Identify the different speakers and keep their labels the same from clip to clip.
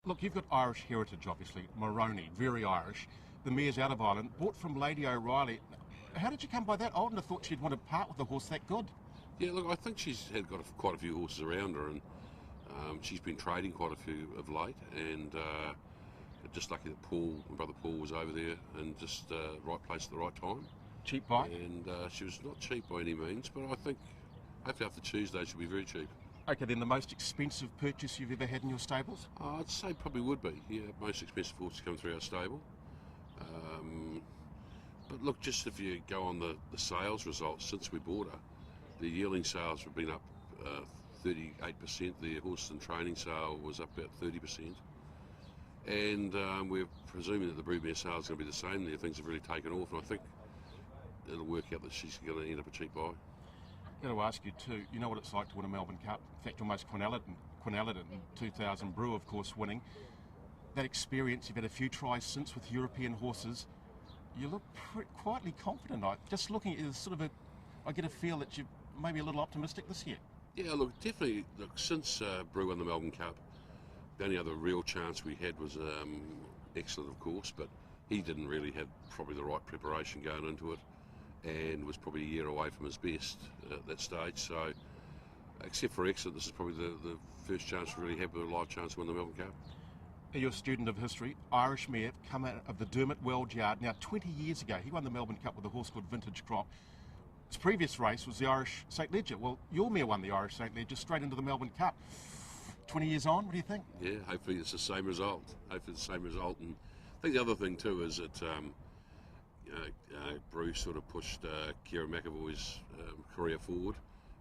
Speaker 1: Look, you've got Irish heritage, obviously. Moroney, very Irish. The mare's out of Ireland, bought from Lady O'Reilly. How did you come by that? I wouldn't have thought she'd want to part with a horse that good.
Speaker 2: Yeah, look, I think she's got quite a few horses around her, and she's been trading quite a few of late, and just lucky that my brother Paul was over there, and just right place at the right time.
Speaker 1: Cheap buy?
Speaker 2: And she was not cheap by any means, but I think hopefully after Tuesday she'll be very cheap.
Speaker 1: Okay, then the most expensive purchase you've ever had in your stables?
Speaker 2: I'd say probably would be, yeah, most expensive horse to come through our stable. But look, just if you go on the sales results since we bought her, the yearling sales have been up 38%, the horse and training sale was up about 30%. And we're presuming that the broodmare sale is going to be the same there. Things have really taken off, and I think it'll work out that she's going to end up a cheap buy.
Speaker 1: I've got to ask you too, you know what it's like to win a Melbourne Cup? In fact, almost Quinelladin in 2000, Brew of course winning. That experience, you've had a few tries since with European horses. You look quietly confident. Just looking at you, I get a feel that you're maybe a little optimistic this year.
Speaker 2: Yeah, look, definitely. Look, since Brew won the Melbourne Cup, the only other real chance we had was Excellent, of course, but he didn't really have probably the right preparation going into it, and was probably a year away from his best at that stage. So, except for Excellent, this is probably the first chance we really have a live chance to win the Melbourne Cup.
Speaker 1: You're a student of history. Irish mare come out of the Dermot Wells yard. Now, 20 years ago, he won the Melbourne Cup with a horse called Vintage Crop. His previous race was the Irish St. Leger. Well, your mare won the Irish St. Leger straight into the Melbourne Cup. 20 years on, what do you think?
Speaker 2: Yeah, hopefully it's the same result. And I think the other thing too is that Bruce sort of pushed Kieran McAvoy's career forward,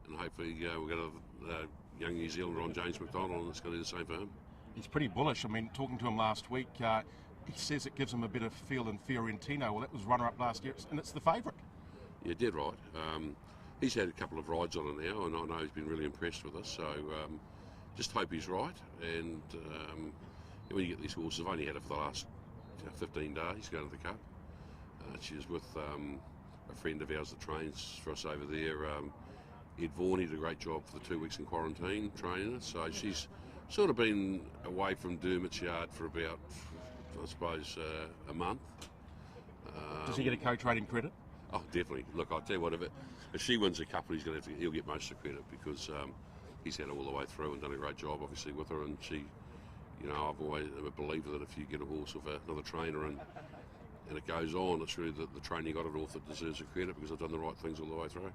Speaker 2: and hopefully we're going to have young New Zealander on James McDonald, and it's going to do the same for him.
Speaker 1: He's pretty bullish. I mean, talking to him last week, he says it gives him a bit of feel than Fiorentino. Well, that was runner-up last year, and it's the favourite.
Speaker 2: Yeah, dead right. He's had a couple of rides on it now, and I know he's been really impressed with us. So just hope he's right. And when you get these horses, I've only had it for the last 15 days going to the Cup. She was with a friend of ours that trains for us over there, Ed Vaughan. He did a great job for the 2 weeks in quarantine training her. So she's sort of been away from Dermot's yard for about, I suppose, a month.
Speaker 1: Does he get a co-trading credit?
Speaker 2: Oh, definitely. Look, I'll tell you what, if she wins a couple, he'll get most of the credit, because he's had it all the way through and done a great job, obviously, with her. And she, I've always been a believer that if you get a horse with another trainer and it goes on, it's really the training got it off that deserves the credit, because I've done the right things all the way through.